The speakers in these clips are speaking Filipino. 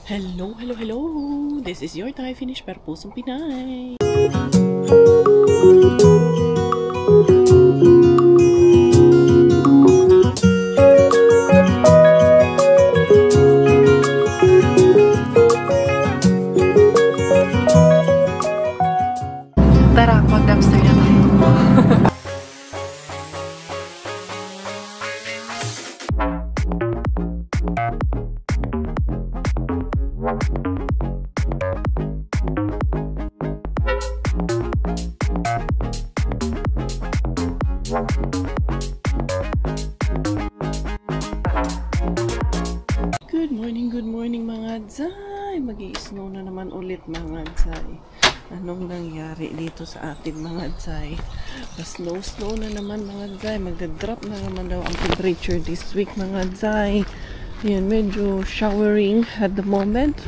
Hello, hello, hello! This is your Thai Finish per Pusong Pinay! Tara, mag-dumpster na tayo. Good morning mga Zay! Mag-i-snow na naman ulit mga Zay. Anong nangyari dito sa atin mga Zay? Snow na naman mga Zay. Magda-drop na naman daw ang temperature this week mga Zay. Yan, medyo showering at the moment.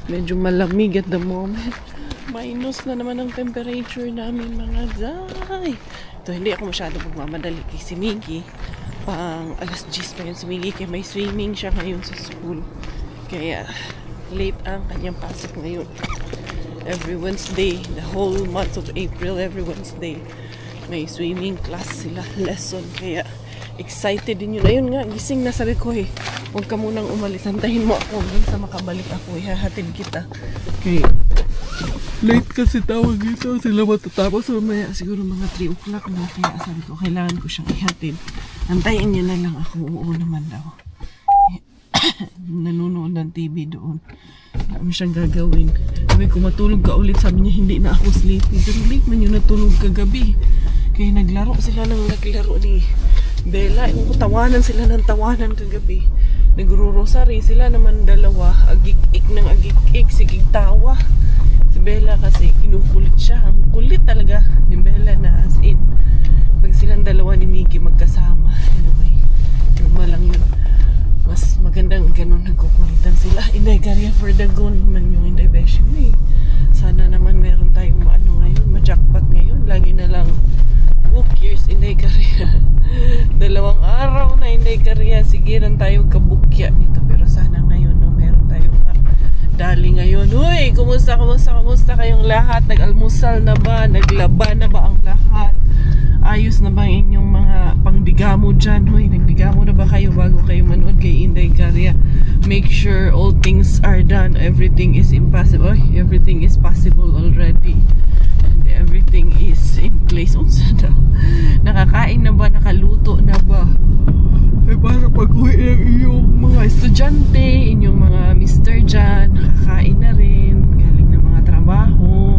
Medyo malamig at the moment. Minus na naman ang temperature namin mga Zay. Ito, hindi ako masyado magmamadali kay si Miggy. Pang alas 10 pa yun si Miggy kaya may swimming siya ngayon sa school. Kaya late ang kanyang pasok ngayon. Every Wednesday, the whole month of April, every Wednesday, may swimming class sila, lesson. Kaya excited din yun. Ayun nga, gising na sabi ko eh. Huwag ka munang umalis. Antahin mo ako hanggang sa makabalik ako. Ihahatid kita. Okay. Late kasi tawag ito. Sila matatapos. So, maya siguro mga 3 o'clock na. Kaya sabi ko, kailangan ko siyang ihatid. Antayin niya na lang ako. Oo naman daw. Nanonood ng TV doon. Ano siyang gagawin. Sabi ko, matulog ka ulit. Sabi niya, hindi na ako sleepy. Pero late man yun natulog kagabi. Kaya naglaro sila ng naglaro ni Bella. Tawanan sila ng tawanan kagabi. Nagro-rosary sila naman dalawa. Agik-ik ng agik-ik. Sigig tawa. Si Bella kasi kinukulit siya. Ang kulit talaga ni Bella na as in. Pag silang dalawa ni Miggy magkasama. Anyway, normal lang yun. Mas magandang ganun nagkukulitan sila. Inday Garya for the gun man yung Inday Beshi eh. Sana naman meron tayong maano ngayon, ma-jackpot ngayon. Lagi na lang book years Inday Garya. 2 araw na Inday Garya. Sige rin tayo kabukya nito. Pero sana ngayon no, meron tayong dali ngayon. Uy, kumusta kayong lahat? Nag-almusal na ba? Naglaba na ba ang lahat? Ayos na ba inyong mga pangdigamo dyan? Hoy, nagdigamo na ba kayo bago kayo manood kay Inday Garya? Make sure all things are done. Everything is impossible. Everything is possible already. And everything is in place. Unsa daw? Nakakain na ba? Nakaluto na ba? Eh, para pag-uwi ng iyong mga estudyante, inyong mga mister dyan, nakakain na rin. Galing ng mga trabaho.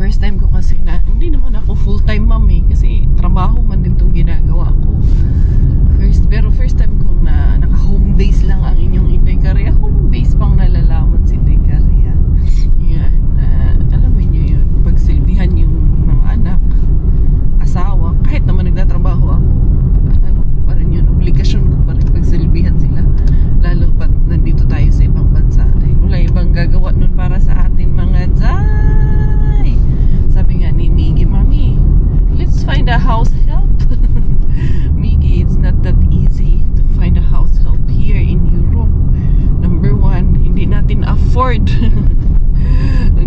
First time ko kasi na, hindi naman ako full-time mom eh, kasi trabaho man din itong ginagawa ko. Pero first time ko na naka-home base lang ang inyong Inday Garya. Home base pang nalalaman si Inday Garya. Yan, alam mo nyo yun, pagsilbihan yung mga anak, asawa, kahit naman nagtatrabaho ako, ano pa rin yun, obligasyon ko pa rin pagsilbihan sila. Lalo pat nandito tayo sa ibang bansa. Dahil wala ibang gagawa nun para sa atin mga Zay. Sabi nga ni Miggy, Mami, let's find a house help. Miggy, it's not that easy to find a house help here in Europe. Number 1, hindi natin afford.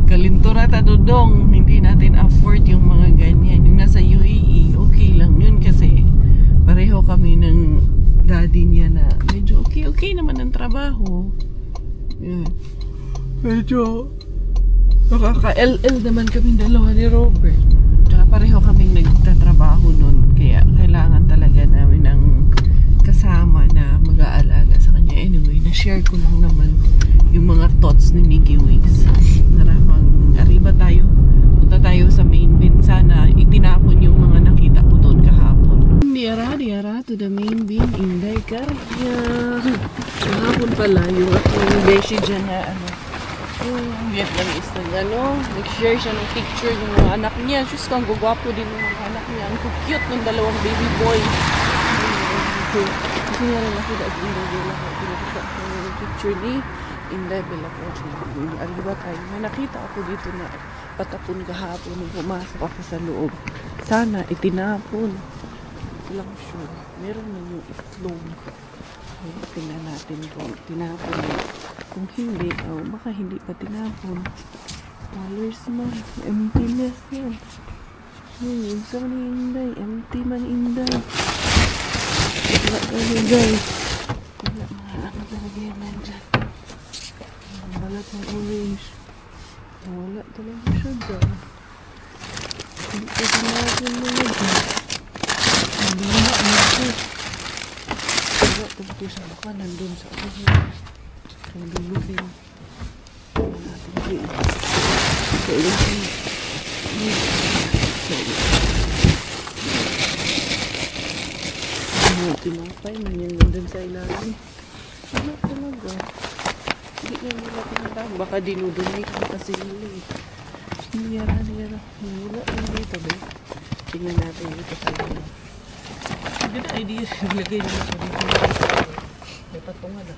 Kalintura ta dodong, hindi natin afford yung mga ganyan. Yung nasa UAE, okay lang yun kasi pareho kami ng daddy niya na medyo okay naman ang trabaho. Yan. Medyo nakaka-LL naman kami dalawa ni Robert. Tsaka pareho kaming nagtatrabaho nun. Kaya kailangan talaga namin ng kasama na mag-aalaga sa kanya. Anyway, na-share ko lang naman yung mga thoughts ni Miggy Wings. Maramang arriba tayo. Punta tayo sa main bin. Sana itinapon yung mga nakita ko doon kahapon. Diara to the main bin. Inday Garya. Kahapon pala yung aking beshi dyan na yung Vietnamese na nag-share siya ng picture ng mga anak niya. Diyos ko, ang gugwapo din ng mga anak niya. Ang cute ng 2 baby boy. Kasi nga rin ako dahil Inday Bella ko. Pinakita ko yung picture ni Inday Bella ko. Arriba tayo. May nakita ako dito na patapon kahapon nung pumasok ako sa loob. Sana itinapon. Lang sure. Meron na yung itlog. Tingnan natin kung tinapon kung hindi, baka hindi pa tinapon. Colors man, emptiness yan. Yung sa man inday, empty man inday. Wala tayo guys. Wala mga ano talaga yan nandyan. Ang balat ng orange. Wala talaga siya dyan. Hindi ko tinapon mo na dyan. Hindi na ako. Wala talaga siya. Baka nandun sa ako. Ang dulubin. Wala natin dyan. Sa ilalim. Tinapay man yan nandun sa ilalim. Wala talaga. Hindi na nila tinatawag. Baka dinudunay ka kasi nila eh. Niyara. Wala lang dito ba? Tingnan natin dito sa ilalim. Good idea. Lagay naman siya dito. May patungan na.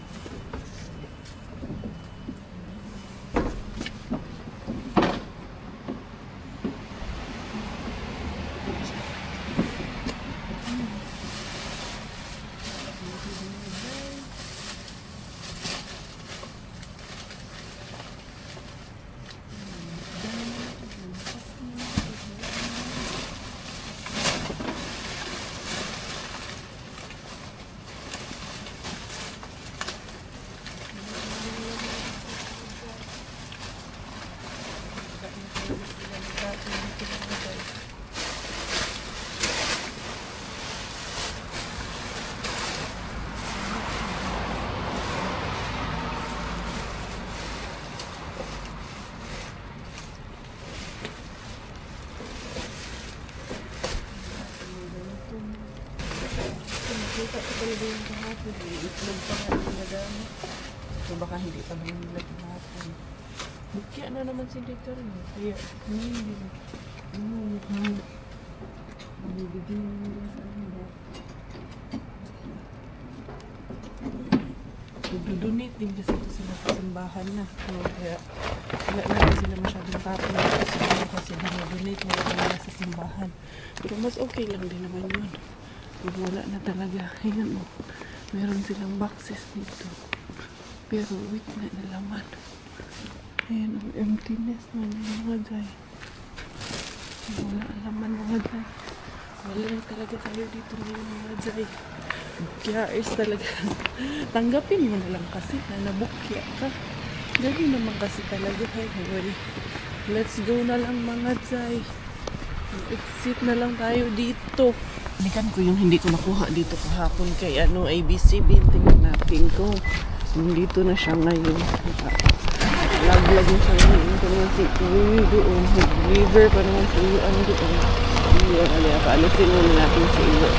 Nakita ko talaga yung kahapon. Itlog pa nga yung nagamit. So baka hindi pa naman nila kahapon. Bukya na naman si Dito rin. Kaya, hindi. Bibigyan na nila sa ano. Nagdodonate din kasi ito sila sa simbahan na. No? Kaya, wala natin sila masyadong tapon. Kasi dinodonate nila sa simbahan. Pero mas okay lang din naman yun. Wala na talaga. Ayan o. Meron silang boxes dito. Pero wait na nalaman. Ayan ang emptiness na mga day. Wala alaman mga day. Wala lang talaga tayo dito ngayon mga day. Bukyaers talaga. Tanggapin mo na lang kasi na nabukya ka. Gano'n naman kasi talaga. Hey, let's go na lang mga day. Exit na lang tayo dito. Balikan ko yung hindi ko nakuha dito kahapon kay ABC bin. Tingnan natin ko. Dito na siya ngayon. Laglag na siya ngayon. Ito naman si Uy doon. River pa naman si Uy doon. Paalisin muna natin si Uy.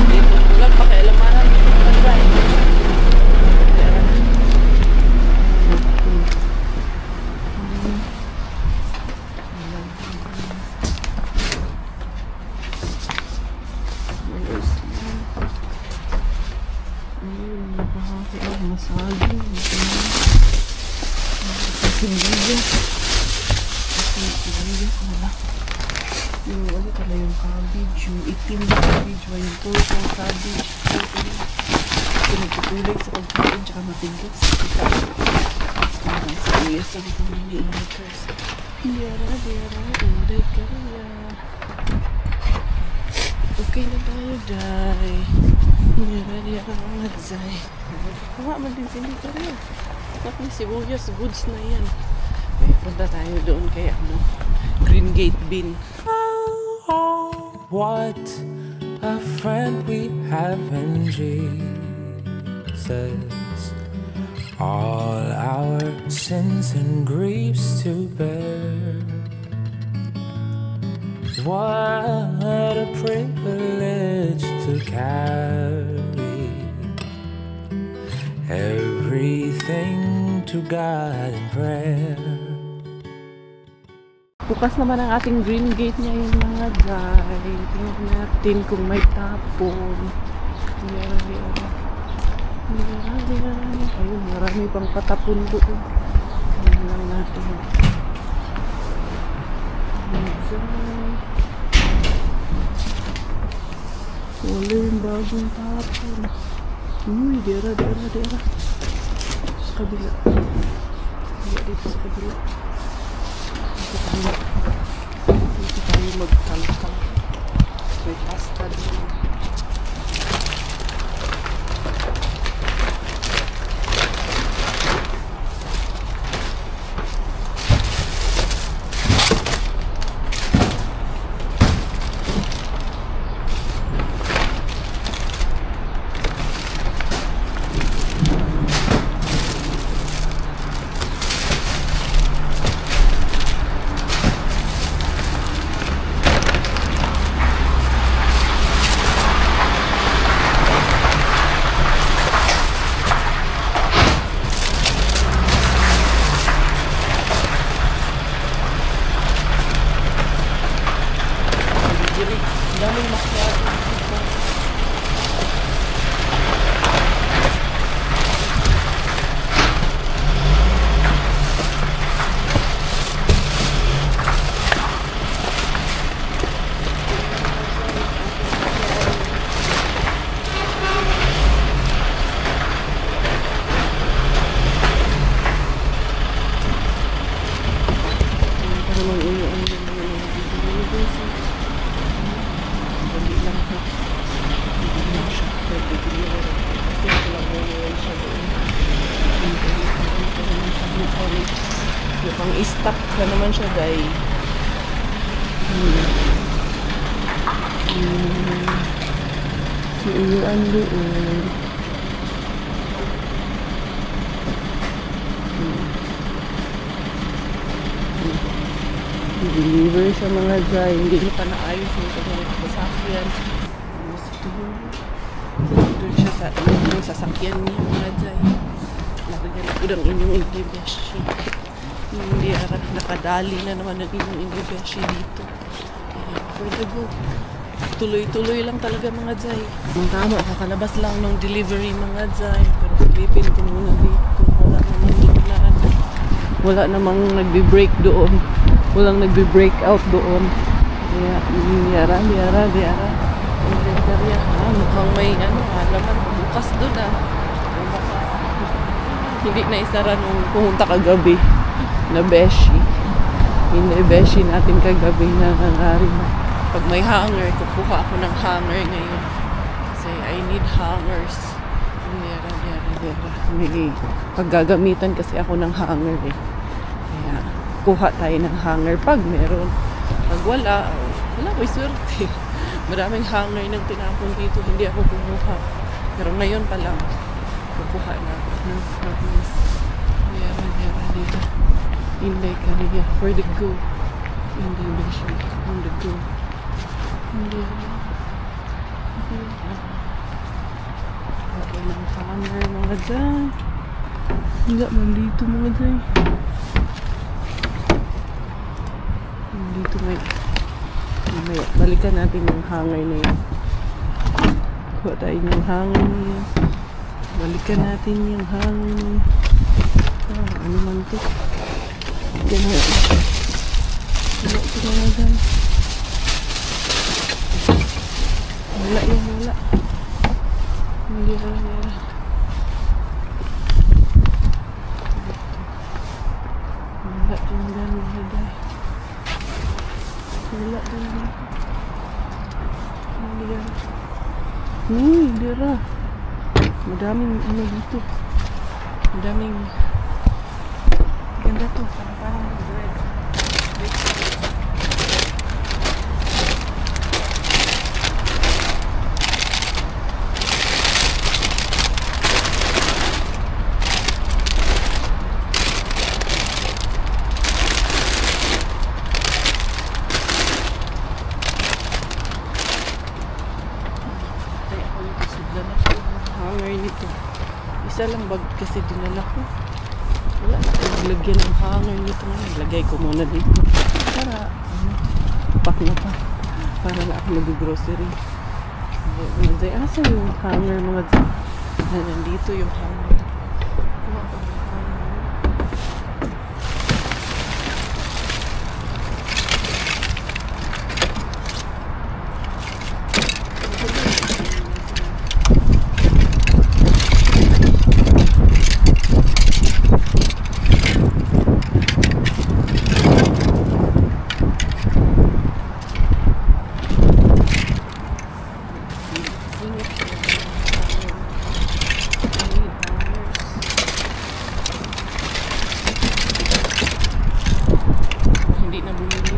Dito lang pakialamanan. Masaging sibuyas na lang yung ano pala yung cabbage yung itim na cabbage yung purple cabbage kasi nagpupulay sa pagkain tsaka matigas sibuyas ang pumili inaters diara uday kaya okay na tayo day diara mga day kuha man din sindi ka rin. Tapos sibuyas, goods na yan. Okay, punta tayo doon kay Green Gate Bin. What a friend we have in Jesus. All our sins and griefs to bear. What a privilege to carry everything to God in prayer. Bukas naman ang ating green gate niya yung mga day. Tingnan natin kung may tapon. Ayun, marami pang patapon doon. Tingnan lang natin. Wala yung bagong tapon. Uy, dera. Sa kabila. Wala dito sa kabila. Dito tayo magkalkal. May pasta din. Daming macchiato dito. Pang stock na naman siya, guys. Si Uyuan doon. Deliver sa mga dyan. Hindi pa naayos yung sasakyan. Doon siya sa inyong sasakyan niya mga dyan. Nagagyan ko ng inyong indibeshi. Hindi nakadali na naman ng inyong indibeshi dito. For the go. Tuloy-tuloy lang talaga mga dyan. Ang tama, kakalabas lang ng delivery mga dyan. Pero silipin ko muna dito. Wala namang nagbe-break doon. Walang nagbe-break out doon. Kaya, yara. Mukhang may halaman bukas doon Hindi na isara nung pumunta kagabi na beshi. Hindi beshi natin kagabi na nangyari na. Pag may hanger, kukuha ako ng hanger ngayon. Kasi I need hangers. Yara. May paggagamitan kasi ako ng hanger eh. Kaya, kuha tayo ng hanger pag meron. Pag wala may swerte. Maraming hanger ng tinapon dito, hindi ako kumuha. Pero ngayon pa lang, kukuha na ako ng hangers. Yara dito. Hindi kaniya. For the go. Hindi beshi. On the go. Hindi. Okay ng hanger mga dyan. Hindi man dito mga dyan. Dito may balikan natin yung hanger na yun. Kuha tayo yung hanger na yun. Balikan natin yung hanger na yun. Ano man ito? Ganyan. Wala ito mga dyan. Wala. Hindi yara. Wala yung dyan mga dyan. Wala din dito. Hindi ra. Madaming ano dito. Madaming ganda to. Parang bread. Isa lang bag kasi dinala ko. Wala na akong naglagyan ng hanger nito. Lagay ko muna dito. Para pack na pa. Para na ako mag-grocery. Asa yung hanger mga dyan? Nandito yung hanger. Kuha ko ng hanger. Hindi na bumili.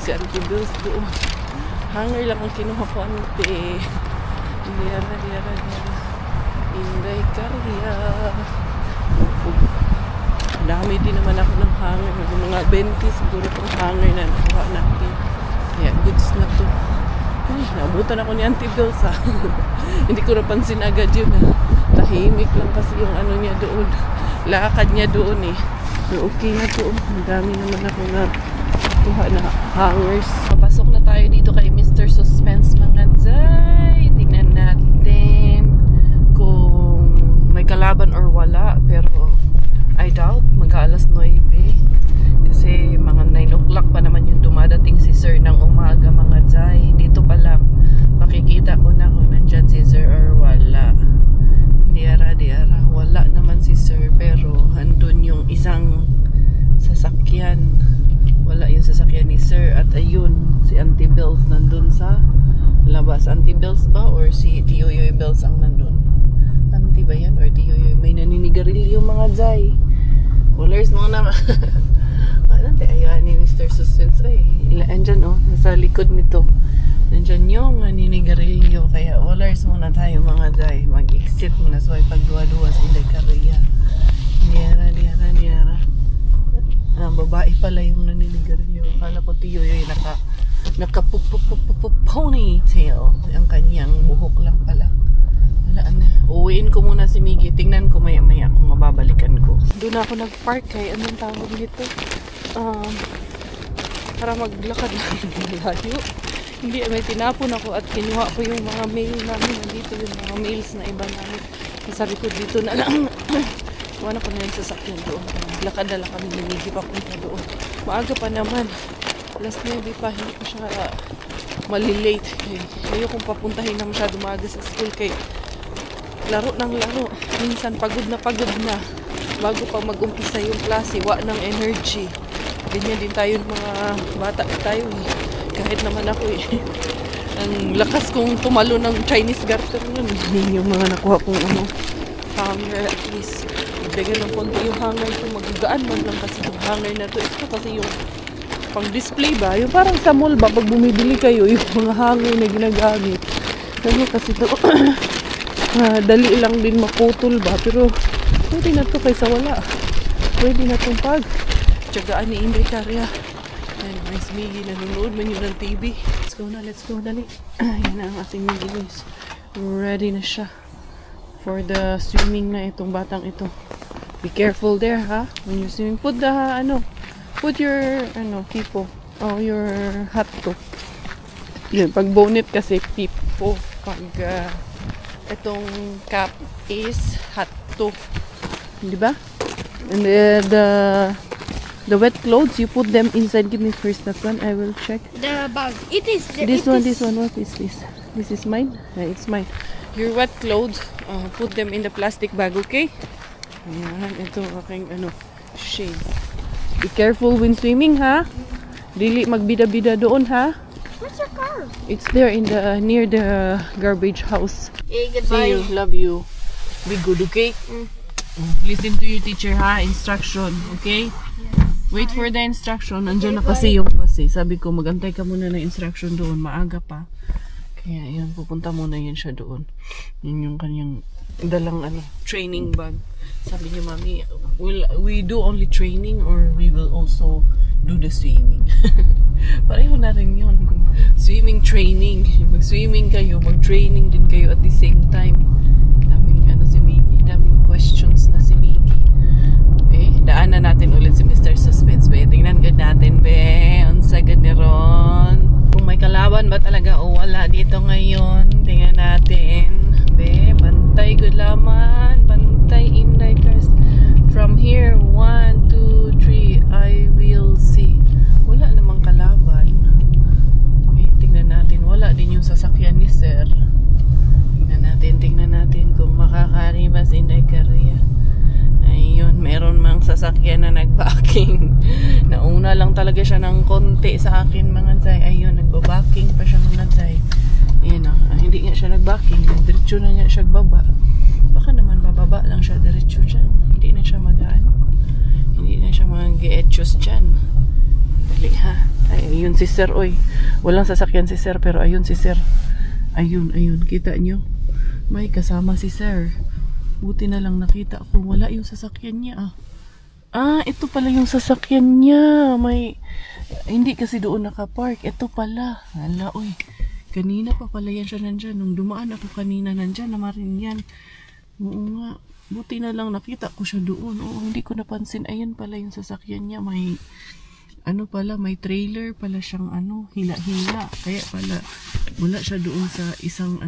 Si Auntie Bills doon. Hanger lang ang kinuha ko, ante. Diara. Inday Karya. Dami din naman ako ng hanger. Mga 20 siguro itong hanger na nakuha natin. Kaya goods na to. Ay, naabutan ako ni Auntie Bills ha. Hindi ko napansin agad yun ha. Tahimik lang kasi yung ano niya doon. Lakad niya doon eh. Pero okay na to. Ang dami naman ako na kuha na hangers. Papasok na tayo dito kay Mr. Suspense mga Zay. Tingnan natin kung may kalaban or wala. Pero I doubt mag-alas 9. Kasi mga 9 o'clock pa naman yung dumadating si Sir ng umaga mga Zay. Dito pa lang makikita ko na kung nandyan si Sir or wala. Diara. Wala naman si Sir pero andun yung isang sasakyan. Wala yung sasakyan ni Sir. At ayun, si Auntie Bills nandun sa labas. Auntie Bills ba? Or si Tioyoy Bills ang nandun? Auntie ba yan? Or Tioyoy? May naninigarilyo mga Zay. Colors mo naman. Ayun ni Mr. Suspense. Ay, andyan oh. Nasa likod nito. Nandyan yung naninigarilyo. Kaya colors muna tayo mga Zay. Mag-exit muna. So ay pagduwa-duwa sa Inday Karya. Diara. Babae pala yung naninigarilyo. Akala ko tiyo yung naka-ponytail. Ang kanyang buhok lang pala. Wala na. Uwiin ko muna si Miggy. Tingnan ko maya-maya kung mababalikan ko. Doon ako nag-park kay anong tawag dito. Para maglakad lang layo. Hindi, may tinapon ako at kinuha ko yung mga mail namin. Nandito yung mga mails na iba namin. Sabi ko dito na lang. Wala ko na yung sasakyan doon. Lakad na lang kami Miggy papunta doon. Maaga pa naman. Alas 9 pa. Hindi ko siya malilate. Ayaw kong papuntahin na masyado maaga sa school kay laro ng laro. Minsan pagod na. Bago pa mag-umpisa yung klase, wa ng energy. Ganyan din tayo ng mga bata tayo eh. Kahit naman ako eh. Ang lakas kong tumalo ng Chinese garter nun. Yung mga nakuha kong hanger at least. Bigyan ng konti yung hanger ito. Magagaan man lang kasi yung hanger na to. Ito kasi yung pang display ba? Yung parang sa mall ba? Pag bumibili kayo, yung mga hanger na ginagamit. Ano kasi ito, dali lang din makutol ba? Pero pwede na to kaysa wala. Pwede na itong tsagaan ni Inday Karya. Anyways, Miggy, nanonood man yun ng TV. Let's go, dali. Yan na ang ating Miggy guys. Ready na siya for the swimming na itong batang ito. Be careful there ha. When you're swimming, put your pipo. Oh, your hat to. Yun, pag bonnet kasi pipo. Pag itong cap is hat to. Di ba? And the wet clothes, you put them inside. Give me first that one. I will check. The bag. It is. This one. What is this? This is mine? Yeah, it's mine. Your wet clothes, put them in the plastic bag, okay? Ayan, ito aking shade. Be careful when swimming, ha? Dili magbida-bida doon, ha? Where's your car? It's there in near the garbage house. Okay, See goodbye. you, love you. Be good, okay? Listen to your teacher, ha? Instruction, okay? Wait for the instruction. Nandiyan na kasi yung bus eh. Sabi ko, magantay ka muna ng instruction doon. Maaga pa. Kaya yun, pupunta muna yun siya doon. Yun yung kanyang dalang training bag. Sabi niya, Mami, will we do only training or we will also do the swimming. Pareho na rin yun. Swimming training. Mag-swimming kayo, mag-training din kayo at the same time. Daming si Miggy, daming questions na si Miggy. Daanan natin ulit si Mr. Suspense. Tingnan gud natin, unsa gud ni ron. Kung may kalaban ba talaga o wala dito ngayon. Tingnan natin. Bantay gud laman. Bantay Inday Cars. From here, 1, 2, 3, I will see. Wala namang kalaban. Tingnan natin. Wala din yung sasakyan ni Sir. Tingnan natin kung makakarimas Inday Caria. Ayun, meron mang sasakyan na nagbacking. Nauna lang talaga siya ng konti sa akin mga Zay. Ayun, nagbabacking pa siya mga Zay. Ayun hindi nga siya nagbacking. Diretso na nga siya baba. Baka naman bababa lang siya diretso dyan. Hindi na siya hindi na siya mag-e-etchos dyan. Dali ha. Ayun si Sir, oy. Walang sasakyan si Sir, pero ayun si Sir. Ayun. Kita nyo? May kasama si Sir. Buti na lang nakita ko. Wala yung sasakyan niya ito pala yung sasakyan niya. Hindi kasi doon nakapark. Ito pala. Hala, oy. Kanina pa pala yan siya nandyan. Nung dumaan ako kanina nandyan naman rin yan. Oo nga. Buti na lang nakita ko siya doon. Hindi ko napansin. Ayan pala yung sasakyan niya. May may trailer pala siyang hila-hila. Kaya pala wala siya doon sa isang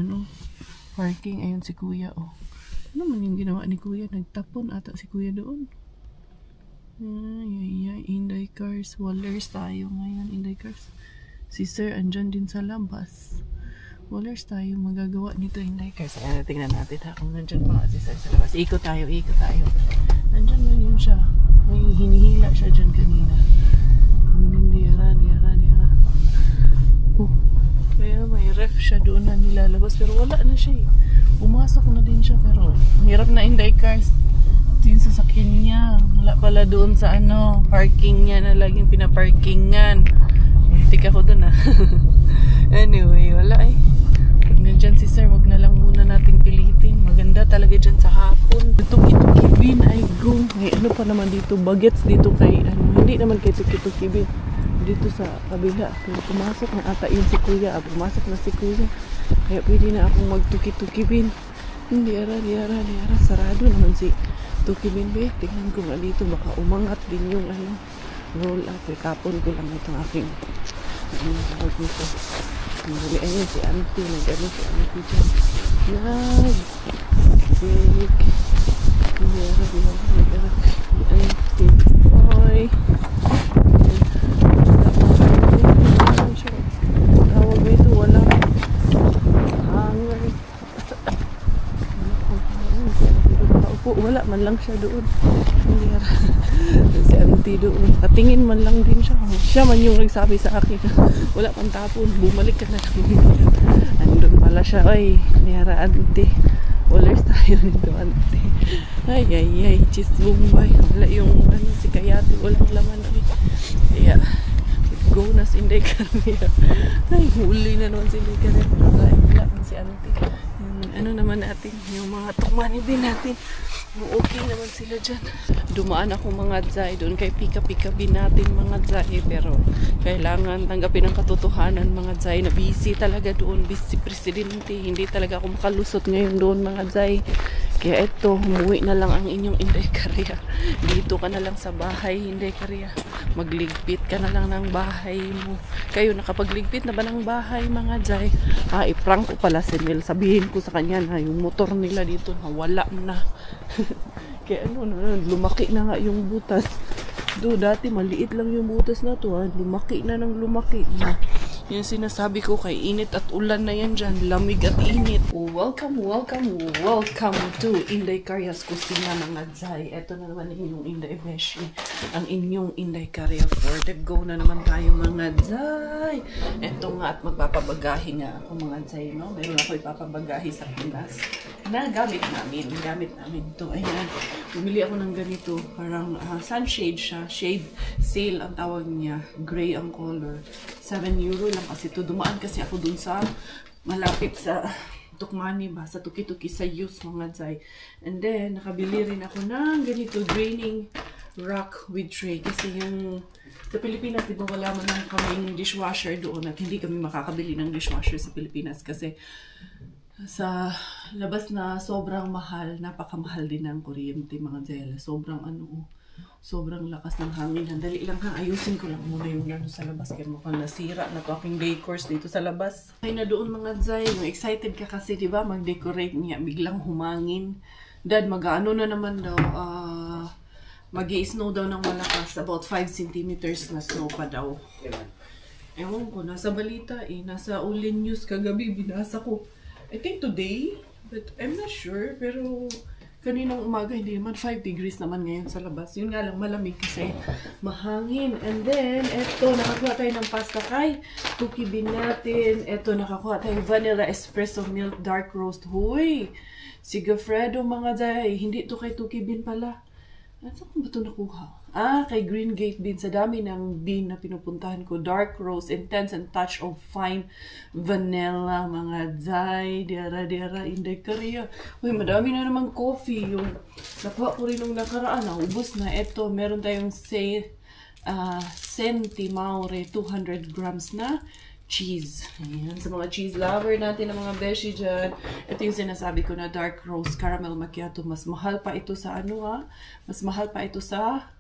parking. Ayun si Kuya, Ano man yung ginawa ni Kuya? Nagtapon ata si Kuya doon. Inday Cars. Wallers tayo ngayon, Inday Cars. Si Sir andyan din sa labas. Wallers tayo. Magagawa nito, Inday Cars. Ayan, tingnan natin kung nandyan pa si Sir sa labas. Ikot tayo. Nandyan man yun siya. May hinihila siya dyan kanina. Diyara. Kaya may ref siya doon na nilalabas. Pero wala na siya Pumasok na din siya pero hirap na Inday Cars. Ito yung sasakyan niya. Wala pala doon sa parking niya na laging pinaparkingan. Muntik ako doon Anyway, wala Pag nandyan si Sir, wag na lang muna nating pilitin. Maganda talaga dyan sa hapon. Tuki-tuki-bin, go. May pa naman dito, bagets dito kay hindi naman kay tuki-tuki-bin. Dito sa kabila. Pumasok na ata yun si Kuya. Pumasok na si Kuya. Kaya pwede na akong magtuki-tuki-bin. Hindi ara. Sarado naman si tuki-bin. Tingnan ko nga dito. Baka umangat din yung roll up. Kapon ko lang itong aking tawag nito. Ayun si Auntie. Nag-ano si Auntie dyan. Nag-break. Hindi ara. Auntie. Hoy. Tawag ba ito? Walang hanger. Wala man lang siya doon. Si Auntie doon. Katingin man lang din siya. Siya man yung nagsabi sa akin. Wala pang tapon. Bumalik ka na lang. Andun pala siya. Ay, niyara Auntie. Wallers tayo nito Auntie. Ay. Cheese Bombay. Wala yung si Kayati. Walang laman. Kaya go na si Inday Caria. Ay, huli na naman si Inday Caria. Pero wala man si Auntie. Naman natin, yung mga tumani din natin. Okay naman sila dyan. Dumaan ako mga Zay doon kay pika-pika bin natin mga Zay. Pero kailangan tanggapin ang katotohanan mga Zay na busy talaga doon. Busy Presidente. Hindi talaga ako makalusot ngayon doon mga Zay. Kaya eto, umuwi na lang ang inyong Inday Caria. Dito ka na lang sa bahay, Inday Caria. Magligpit ka na lang ng bahay mo. Kayo, nakapagligpit na ba ng bahay mga Zay? I-prank ko pala si Mel. Sabihin ko sa kanya na yung motor nila dito na wala na. Kaya lumaki na nga yung butas. Dati maliit lang yung butas na to. Lumaki na ng lumaki. Yan sinasabi ko kay init at ulan na yan dyan. Lamig at init. Welcome to Inday Caria's Kusina mga Zay. Ito na naman inyong Inday Beshi. Ang inyong Inday Caria for the go na naman tayo mga Zay. Ito nga at magpapabagahi nga ako mga Zay. Meron ako ipapabagahi sa Pinas na gamit namin ito. Ayan, bumili ako ng ganito. Parang sunshade siya. Shade sale ang tawag niya. Gray ang color. 7 euro lang kasi ito. Dumaan kasi ako dun sa malapit sa Tukmani ba? Sa Tuki-Tuki sa Yus mga Zay. And then, nakabili rin ako ng ganito draining rack with tray. Kasi yung sa Pilipinas, di ba wala man lang kaming dishwasher doon at hindi kami makakabili ng dishwasher sa Pilipinas kasi sa labas na sobrang mahal, napakamahal din ng kuryente mga Zela. Sobrang lakas ng hangin. Dali lang ha, ayusin ko lang muna yung ano sa labas kaya mukhang nasira na to aking day course dito sa labas. Ay na doon mga Zay, excited ka kasi di ba mag-decorate niya, biglang humangin. Dad, mag-ano na naman daw, mag-i-snow daw ng malakas, about 5 centimeters na snow pa daw. Ewan ko, nasa balita nasa Ulin News kagabi, binasa ko. I think today, but I'm not sure, pero kaninang umaga, hindi naman 5 degrees naman ngayon sa labas. Yun nga lang, malamig kasi mahangin. And then, eto, nakakuha tayo ng pasta kay Tuki Bean natin. Eto, nakakuha tayo vanilla espresso milk dark roast. Huy! Sigafredo mga Zay. Hindi to kay Tuki Bean pala. Saan ko ba ito nakuha? Kay Green Gate Bean. Sa dami ng bean na pinupuntahan ko. Dark roast, intense and touch of fine vanilla, mga Zay. Dera, inday Korea. Uy, madami na naman coffee. Yung nakuha ko rin nung nakaraan. Ubus na. Ito, meron tayong Senti Maure 200 grams na cheese. Ayan, sa mga cheese lover natin, ang mga beshi dyan. Ito yung sinasabi ko na dark roast caramel macchiato. Mas mahal pa ito sa mas mahal pa ito sa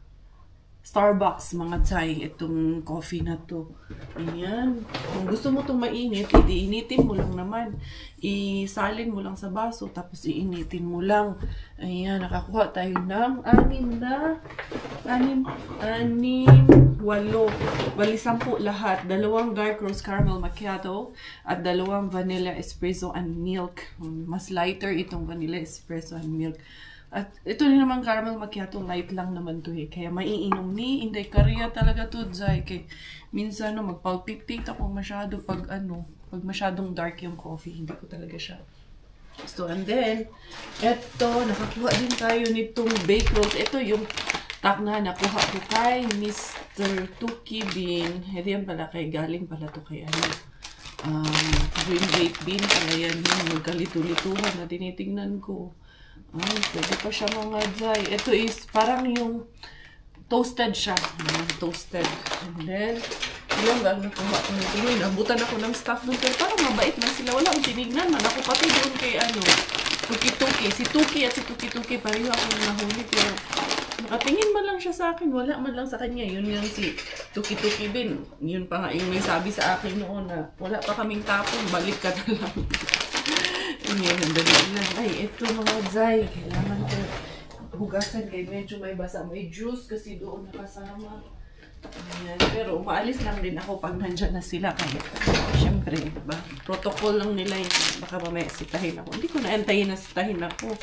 Starbucks, mga Zay, itong coffee na to. Ayan. Kung gusto mo itong mainit, iinitin mo lang naman. Isalin mo lang sa baso, tapos iinitin mo lang. Ayan, nakakuha tayo ng 8, bali 10 lahat. 2 dark roast caramel macchiato at 2 vanilla espresso and milk. Mas lighter itong vanilla espresso and milk. At ito rin naman caramel macchiato, light lang naman to Kaya maiinom ni Inday Korea talaga to, Zay. Kaya minsan magpalpitate ako masyado pag masyadong dark yung coffee. Hindi ko talaga siya. So, and then, eto, nakakuha din tayo nitong bake rolls. Ito yung takna nakuha ko kay Mr. Tuki Bean. Hindi yan pala kay galing pala to kay Green Gate Bean. Kaya yan yung magkalito-lituhan na tinitingnan ko. Ay, pwede pa siya mga Zay. Ito is parang yung toasted siya. Toasted. And then, yung nakuha ko nito. Nabutan ako ng staff doon. Pero parang mabait na sila. Wala akong tinignan man. Ako pati doon kay Tuki-Tuki. Si Tuki at si Tuki-Tuki. Pareho ako nahuli. Pero nakatingin man lang siya sa akin. Wala man lang sa kanya. Yun yung si Tuki-Tuki din. Yun pa nga yung may sabi sa akin noon na wala pa kaming tapon. Balik ka na lang. Ngayon, dali lang. Ay, ito mga Zay. Kailangan ko hugasan kay medyo may basa. May juice kasi doon nakasama. Ayan. Pero umaalis lang din ako pag nandyan na sila. Kaya, syempre, diba? Protocol lang nila yun. Baka mamaya sitahin ako. Hindi ko naantayin na sitahin ako.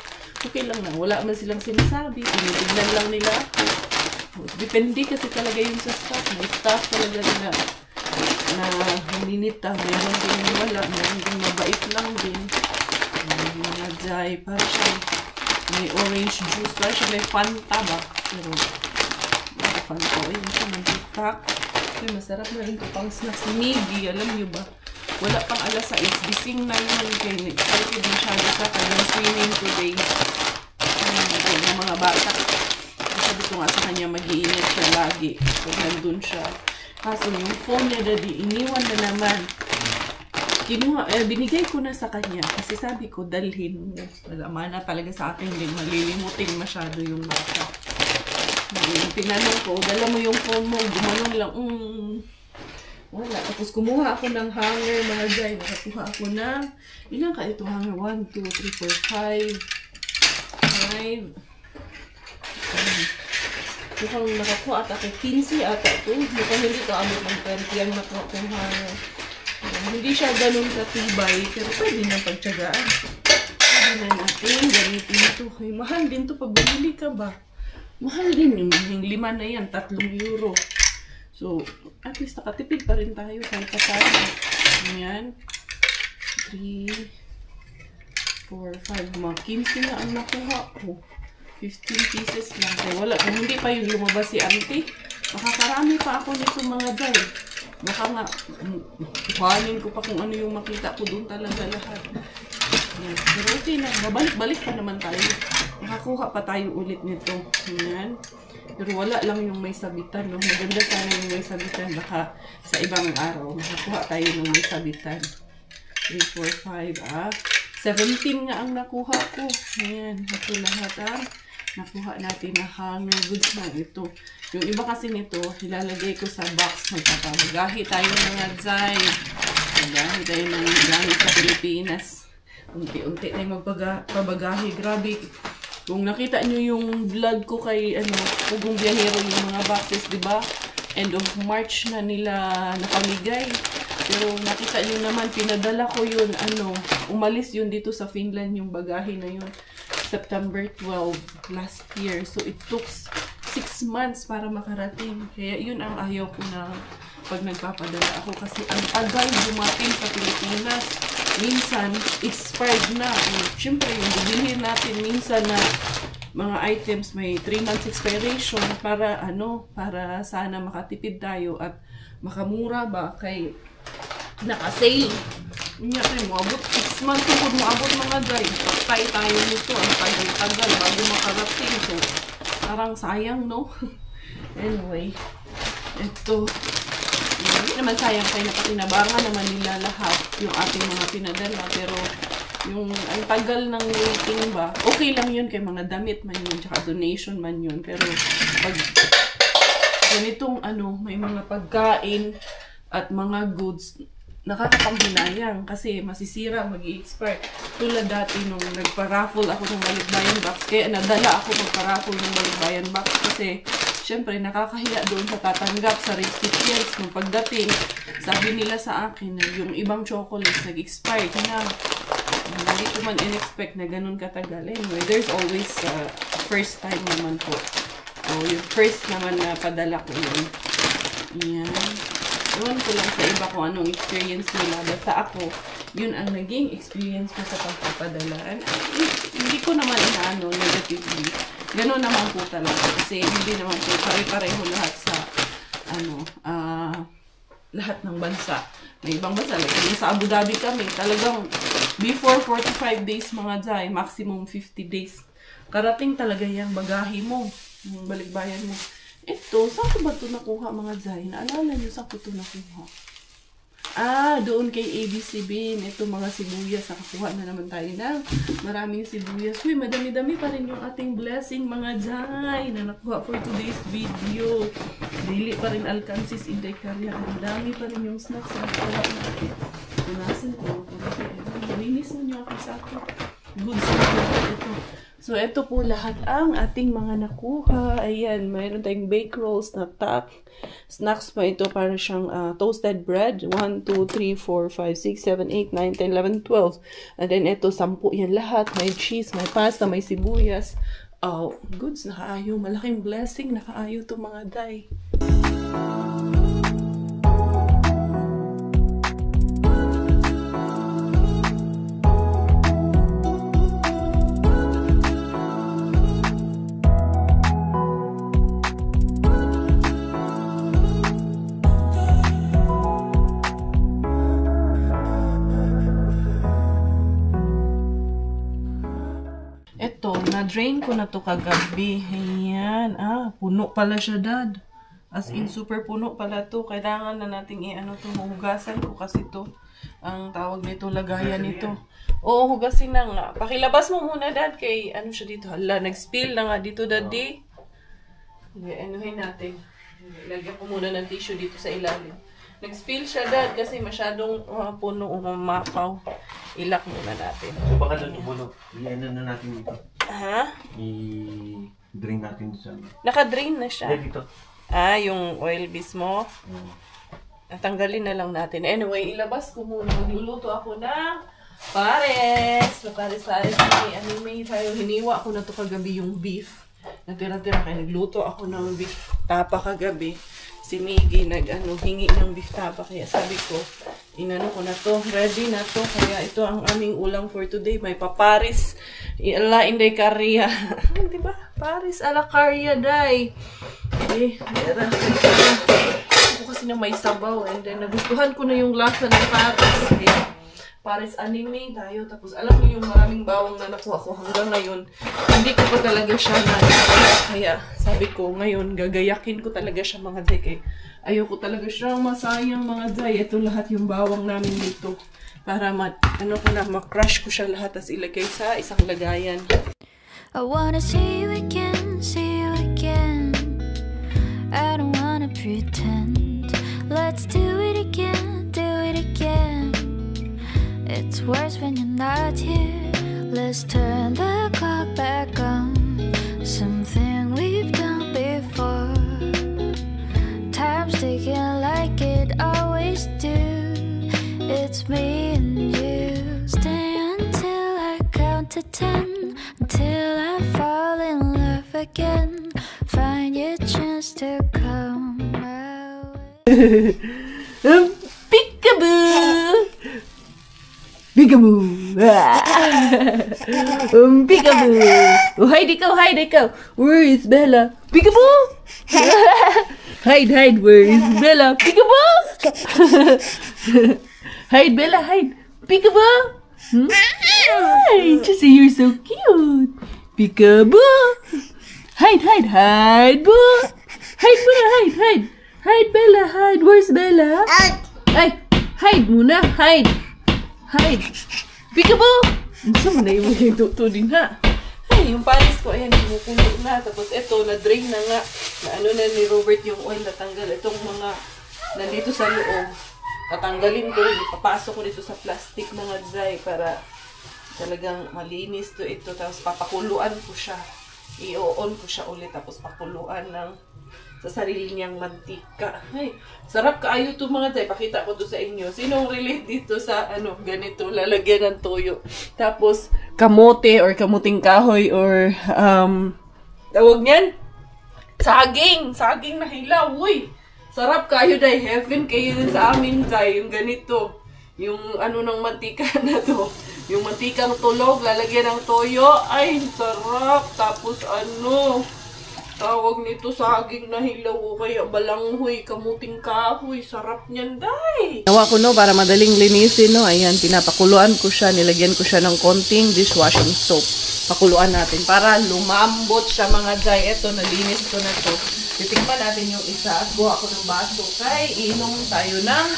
Okay lang na. Wala man silang sinasabi. Tinitignan lang nila ako. Depende kasi talaga yun sa staff. May staff talaga nila na huminita. Meron din wala. Meron din mabait lang din. Mga Zay, para siya may orange juice, para siya may Fanta ba? Pero, Fanta, yun siya ng TikTok. Ay, masarap na rin ito pang snacks. Maybe, alam nyo ba? Wala pang alas 6, bising na yun kayo. Excited masyado sa kanyang swimming today. Ng mga bata. Sabi ko nga sa kanya, mag-iingat siya lagi. Pag nandun siya. Kaso yung phone niya, daddy, iniwan na naman. Binigay ko na sa kanya kasi sabi ko dalhin mo. Wala mana talaga sa akin din. Malilimutin masyado yung bata. Tinanong ko, dala mo yung phone mo. Gumanong lang. Wala. Tapos kumuha ako ng hanger mga Zay. Nakakuha ako ng ilan ka ito hanger? 1, 2, 3, 4, 5. Mukhang nakakuha at ako 15 ata ito. Mukhang hindi ka abot ng 20 ang nakuha kong hanger. Hindi siya ganun katibay, pero pwede nang pagtsagaan. Pwede na natin gamitin ito. Ay, mahal din ito pag bumili ka ba? Mahal din yung 5 na yan, 3 euro. So, at least nakatipid pa rin tayo kahit pasado. Ayan. 3, 4, 5, mga 15 na ang nakuha ko. 15 pieces lang. Kaya wala, kung hindi pa yung lumabas si auntie, makakarami pa ako nito mga Zay. Baka nga, kuhanin ko pa kung ano yung makita ko doon talaga lahat. Yan. Pero okay na, babalik-balik pa naman tayo. Makakuha pa tayo ulit nito. Yan. Pero wala lang yung may sabitan, no? Maganda sana yung may sabitan. Baka sa ibang araw, makakuha tayo ng may sabitan. 3, 4, 5, 17 nga ang nakuha ko. Ayan, ito lahat nakuha natin na hanger goods na ito. Yung iba kasi nito, ilalagay ko sa box. Magpapabagahi tayo mga Zay. Magahi tayo ng gamit sa Pilipinas. Unti-unti tayong magpabagahi. Grabe. Kung nakita nyo yung vlog ko kay Pugong Biyahero, yung mga boxes, di ba? End of March na nila napamigay. Pero nakita nyo naman, pinadala ko yun, umalis yun dito sa Finland, yung bagahe na yun. September 12 last year. So, it took 6 months para makarating. Kaya yun ang ayaw ko na pag nagpapadala ako. Kasi ang tagal dumating sa Pilipinas. Minsan, expired na. Siyempre, yung bibilhin natin minsan na mga items may 3 months expiration para para sana makatipid tayo at makamura ba kay naka-sale. Nga tayo, moabot 6 months kung moabot mga guys. Patay tayo nito. Ang tagal-tagal bago makarating. So, parang sayang, no? Anyway, ito. Hindi naman sayang tayo napakinabangan naman nila lahat yung ating mga pinadala. Pero, ang tagal ng waiting ba, okay lang yun kay mga damit man yun, tsaka donation man yun. Pero, pag ganitong may mga pagkain at mga goods, nakakapanghinayang kasi masisira, mag-i-expire. Tulad dati nung nagpa-raffle ako ng Balikbayan Box, kaya nadala ako magpa-raffle ng Balikbayan Box kasi syempre nakakahiya doon sa tatanggap sa recipients. Nung pagdating, sabi nila sa akin na yung ibang chocolates nag-expire na. Hindi ko man in-expect na ganun katagal. Anyway, there's always first time naman po. So, yung first naman na padala ko yun. Yan. Ewan ko lang sa iba kung anong experience nila. Basta ako, yun ang naging experience ko sa pagpapadala. Hindi ko naman negatively. Ganun naman po talaga. Kasi hindi naman po pare-pareho lahat sa, lahat ng bansa. May ibang bansa. Like, sa Abu Dhabi kami, talagang before 45 days mga Zay, maximum 50 days. Karating talaga yung bagahe mo, yung balikbayan mo. Ito, saan ko ba ito nakuha mga Zay? Naalala nyo saan ko ito nakuha? Doon kay ABC Bin. Ito mga sibuyas. Nakakuha na naman tayo ng maraming sibuyas. Uy, madami-dami pa rin yung ating blessing mga Zay na nakuha for today's video. Dili pa rin alkansis inday karya. Ang dami pa rin yung snacks na nakuha natin. Punasin ko. Malinis mo nyo ako sa ako. Good stuff ito. So, ito po lahat ang ating mga nakuha. Ayan, mayroon tayong bake rolls na top. Snacks pa ito para siyang toasted bread. 1, 2, 3, 4, 5, 6, 7, 8, 9, 10, 11, 12. And then ito, 10 yan lahat. May cheese, may pasta, may sibuyas. Oh, goods, nakaayo. Malaking blessing. Nakaayo to mga Day. Na-drain ko na to kagabi. Ayan. Puno pala siya, Dad. As in, super puno pala to. Kailangan na nating hugasan ko kasi to. Ang tawag nito, lagayan nito. Oo, hugasin na nga. Pakilabas mo muna, Dad, kay siya dito. Hala, nag-spill na nga dito, Daddy. Anuhin natin. Lagyan ko muna ng tissue dito sa ilalim. Nag-spill siya, Dad, kasi masyadong puno o mapaw. Ilak muna natin. So, baka doon tumulo. I-ano na natin dito. I-drain natin sa... Naka-drain na siya. Dito. Yung oil mismo. Tanggalin na lang natin. Anyway, ilabas ko muna. Magluluto ako ng pares. Pares. May tayo. Hiniwa ko na to kagabi yung beef. Natira-tira kaya nagluto ako ng beef tapa kagabi. Si Miggy hingi ng beef tapa. Kaya sabi ko, ko na to. Ready na to. Kaya ito ang aming ulam for today. May paparis. Ala inday karya. Diba? Paris ala karya, Day. Meron. Ako kasi na may sabaw. And then, nagustuhan ko na yung lasa ng paris. Kaya, Paris anime tayo. Tapos alam mo yung maraming bawang na nakuha ko hanggang ngayon. Hindi ko pa talaga siya na kaya sabi ko ngayon gagayakin ko talaga siya mga day. Kaya ayoko talaga siya masayang mga day. Ito lahat yung bawang namin dito. Para ma-crush ko siya lahat tas ilagay sa isang lagayan. I wanna see you again, see you again. I don't wanna pretend. Let's do it again, do it again. It's worse when you're not here. Let's turn the clock back on. Something we've done before. Time's ticking like it always do. It's me and you. Stay until I count to 10. Until I fall in love again. Find your chance to come my way. Peekaboo! Peekaboo! Peekaboo! Oh, hide ikaw! Where is Bella? Peekaboo! Hide! Where is Bella? Peekaboo! Hide, Bella, hide! Peekaboo! Hi! Jessie, you're so cute! Peekaboo! Hide, boo! Hide, Bella, hide! Where's Bella? Ay! Hide muna! Hide! Peekaboo! Saan mo na yung tuto din ha? Ay, yung panis ko, ayan, kumukulo na. Tapos ito, na-drain na nga. Na na ni Robert yung oil, natanggal. Itong mga nandito sa loob. Tatanggalin ko rin, ipapasok ko dito sa plastic mga dry para talagang malinis to ito. Tapos papakuluan ko siya. I-on ko siya ulit. Tapos pakuluan ng sa sarili niyang mantika. Ay, sarap kaayo to mga day. Pakita ko to sa inyo. Sinong relate dito sa ganito, lalagyan ng toyo. Tapos kamote or kamuting kahoy or tawag niyan? Saging na hilaw. Uy, sarap kayo day. Heaven kayo sa amin day. Yung ganito. Yung ng mantika na to. Yung mantikang tulog, lalagyan ng toyo. Ay, sarap. Tapos tawag nito saging na hilaw o kaya balanghoy, kamuting kahoy. Sarap niyan, day! Nawa ko para madaling linisin, no? Ayan, pinapakuluan ko siya. Nilagyan ko siya ng konting dishwashing soap. Pakuluan natin para lumambot siya, mga day. Ito, nalinis ko na to. Titikman natin yung isa. Buha ko ng baso. Kay, inom tayo ng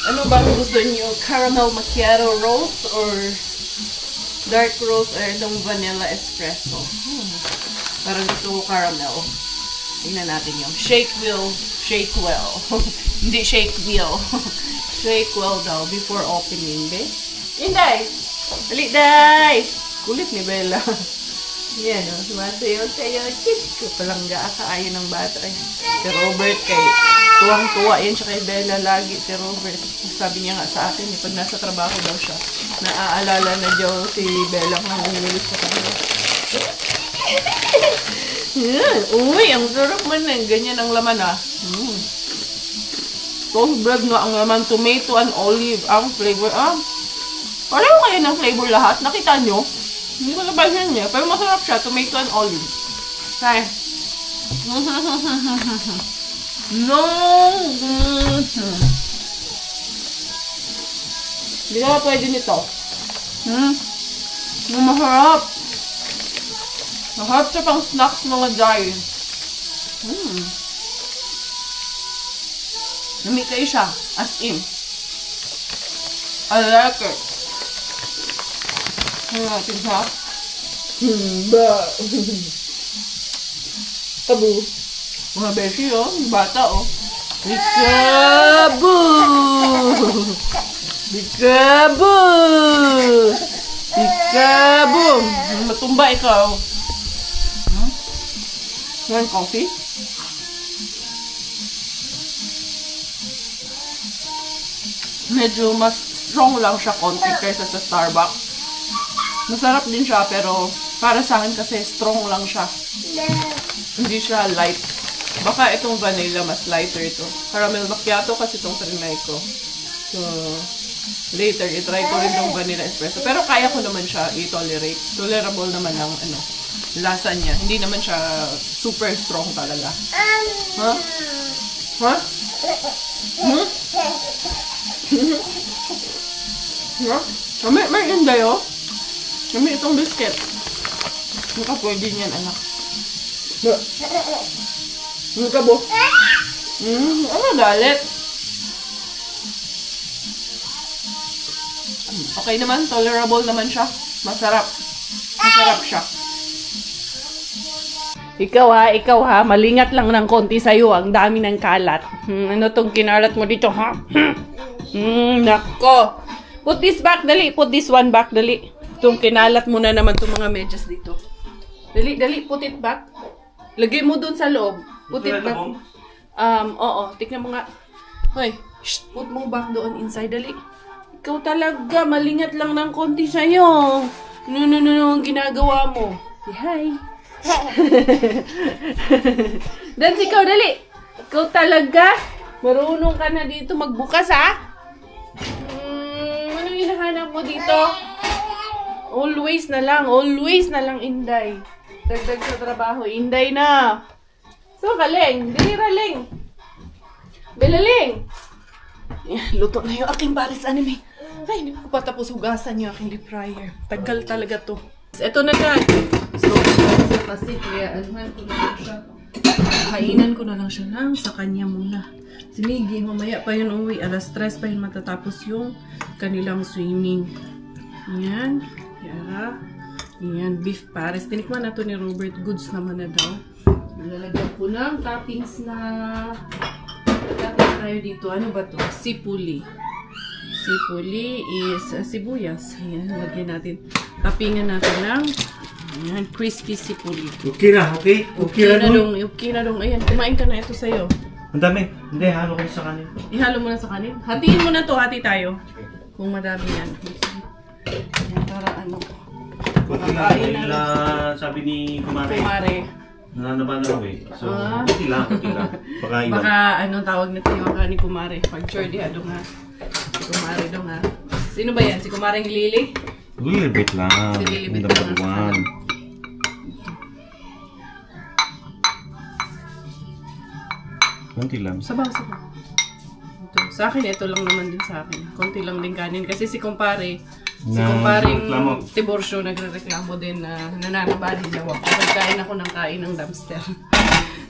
ano bang gusto niyo? Caramel macchiato roast or dark roast or itong vanilla espresso. Parang gusto ko caramel. Tingnan natin yung shake well. Hindi shake well. Shake well daw before opening, be. Inday! Dali, day! Kulit ni Bella. Yan, sumasayaw. Kapalangga kaayo ng bata. Si Robert kay tuwang-tuwa yan siya kay Bella lagi. Si Robert, sabi niya nga sa akin, pag nasa trabaho daw siya, naaalala na daw si Bella kung nangungulit sa kanila. Uy, ang sarap man na. Ganyan ang laman Toast bread nga ang laman. Tomato and olive. Ang flavor. Pareho kayo ng flavor lahat. Nakita nyo? Hindi ko napansin niya. Pero masarap siya. Tomato and olive. Kaya. No. Hindi ka pwede nito. Masarap. Masarap siya pang snacks mga dry. Namitay siya. As in. I like it. Ano natin siya? Tabu. Mga beshi bata Peekaboo! Peekaboo! Matumba ikaw. Yan, coffee. Medyo mas strong lang siya konti kaysa sa Starbucks. Masarap din siya pero para sa akin kasi strong lang siya. Hindi siya light. Baka itong vanilla mas lighter ito. Caramel macchiato kasi itong trinay ko. So, later, itry ko rin itong vanilla espresso. Pero kaya ko naman siya i-tolerate. Tolerable naman ang lasa niya. Hindi naman siya super strong talaga. Ha? Ha? Yeah. May inday, oh. Kami itong biscuit. Maka pwede niyan, anak. Maka bo. Ano galit? Okay naman, tolerable naman siya. Masarap. Masarap siya. Ikaw ha, malingat lang ng konti sa'yo. Ang dami ng kalat. Ano tong kinalat mo dito, ha? Nako. Put this back, dali. Put this one back, dali. Itong kinalat mo na naman itong mga medyas dito. Dali, put it back. Lagay mo dun sa loob. Put it back. Oo, tignan mo nga. Hoy, put mo back doon inside, dali. Ikaw talaga, malingat lang ng konti sa'yo. No, ang ginagawa mo. Hi. Dance ikaw, dali. Ikaw talaga. Marunong ka na dito magbukas, ha? Ano hinahanap mo dito? Always na lang, Inday. Dagdag sa trabaho, Inday na. So, kaling. Dili, raling. Belaling. Luto na yung aking Paris anime. Ay, hindi ko pa tapos hugasan yung aking deep fryer. Tagal talaga to. Ito na guys. So, kasi kaya anuhan ko na lang siya. Kainan ko na lang siya lang sa kanya muna. Si Miggy, mamaya pa yun uwi. Alas 3 pa yun matatapos yung kanilang swimming. Yan. Yara. Yan. Beef Paris. Tinikman na to ni Robert. Goods naman na daw. Nilalagyan ko ng toppings na toppings tayo dito. Ano ba to? Sipuli. Sipuli is sibuyas. Ayan. Lagyan natin. Toppingan natin ng ayan, crispy sipuli. Okay na, okay? Okay na dong. Okay na dong. Ayan. Kumain ka na ito sa'yo. Ang dami. Hindi, halo ko sa kanin. Ihalo mo na sa kanin. Hatiin mo na to. Hati tayo. Kung madami yan. Ayan, para ano. Kunti lang. Dahil sabi ni Kumare. Nananaba na eh. So, kunti lang. Baka iwan. Baka anong tawag nito yung ni Kumare. Pag-sure di adong ha. Si Kumare dong ha. Sino ba yan? Si Kumare Lily? Lilibit lang. Si Lilibit lang. Number 1. Kunti lang. Sabaw. Ito. Sa akin, ito lang naman din sa akin. Konti lang din kanin. Kasi si Kumparing Tiborcio nagre-reklamo din na nananaba din daw ako. Kain ako ng kain ng dumpster.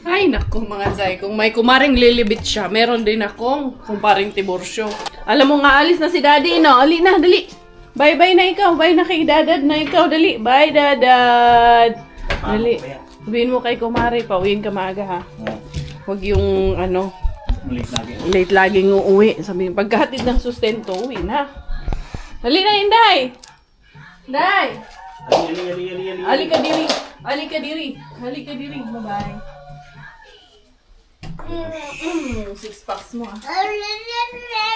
Ay, naku mga zay. Kung may Kumaring Lilibit siya, meron din akong Kumparing Tiborcio. Alam mo nga, alis na si Daddy, no? Ali na, dali. Bye-bye na ikaw. Bye na kay Dadad na ikaw. Dali. Bye, Dadad. Dali. Sabihin mo kay Kumare, pauwiin ka maaga, ha? Huwag yung, ano, late laging uuwi. Sabihin, pagkahatid ng sustento, uwi na. Dali na, Inday! Inday! Ali ka diri. Bye-bye. 6 packs mo, ah.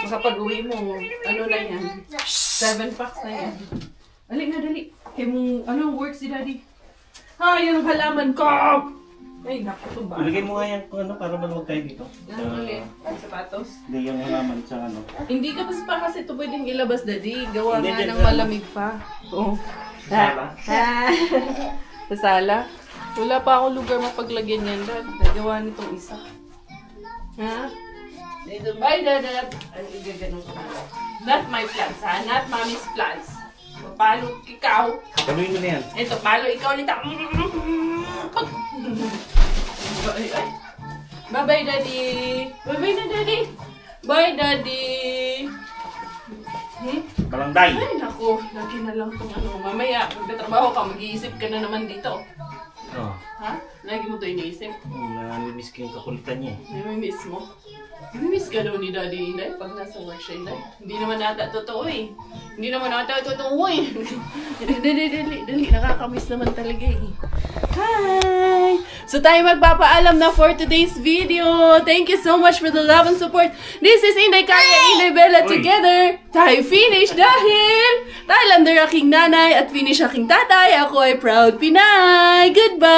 Makapag-uwi mo, ano na yan? 7 packs na yan. Dali. Kaya mong, work si Daddy? Yan ang halaman ko! Ay, naku, ito ba? Ilagay mo nga yan kung ano para maluwag tayo dito. Yan ulit. Sapatos. Hindi yung halaman sa ano. Hindi ka pa kasi ito pwedeng ilabas, Daddy. Gawa Hindi, nga dyan ng sa- malamig pa. Oo. Sala? Sa sala? Wala pa akong lugar mapaglagyan yan, Dad. Nagawa nitong isa. Ha? Dito, bye, Dad. Ay, ganun ka. Not my plans, ha? Not Mommy's plans. Palo ikaw. Panuin mo na yan. Ito, palo ikaw nito. Bye-bye, Daddy. Bye-bye na, Daddy. Bye, Daddy. Balangday. Ay, naku. Lagi na lang itong ano. Mamaya, magtatrabaho ka, mag-iisip ka na naman dito. Oh. Ha? Lagi mo ito iniisip. Namimiss ko yung kakulitan niya. Namimiss mo? Namimiss ka daw ni Daddy, Inday, pag nasa work siya, Inday. Hindi naman nata totoo eh. Hindi naman nata totoo eh. Dali. Nakakamiss naman talaga eh. Hi! So tayo magpapaalam na for today's video. Thank you so much for the love and support. This is Inday Kaya, Inday Bella together. Tayo finish dahil Thailander aking nanay at finish aking tatay. Ako ay proud Pinay. Goodbye!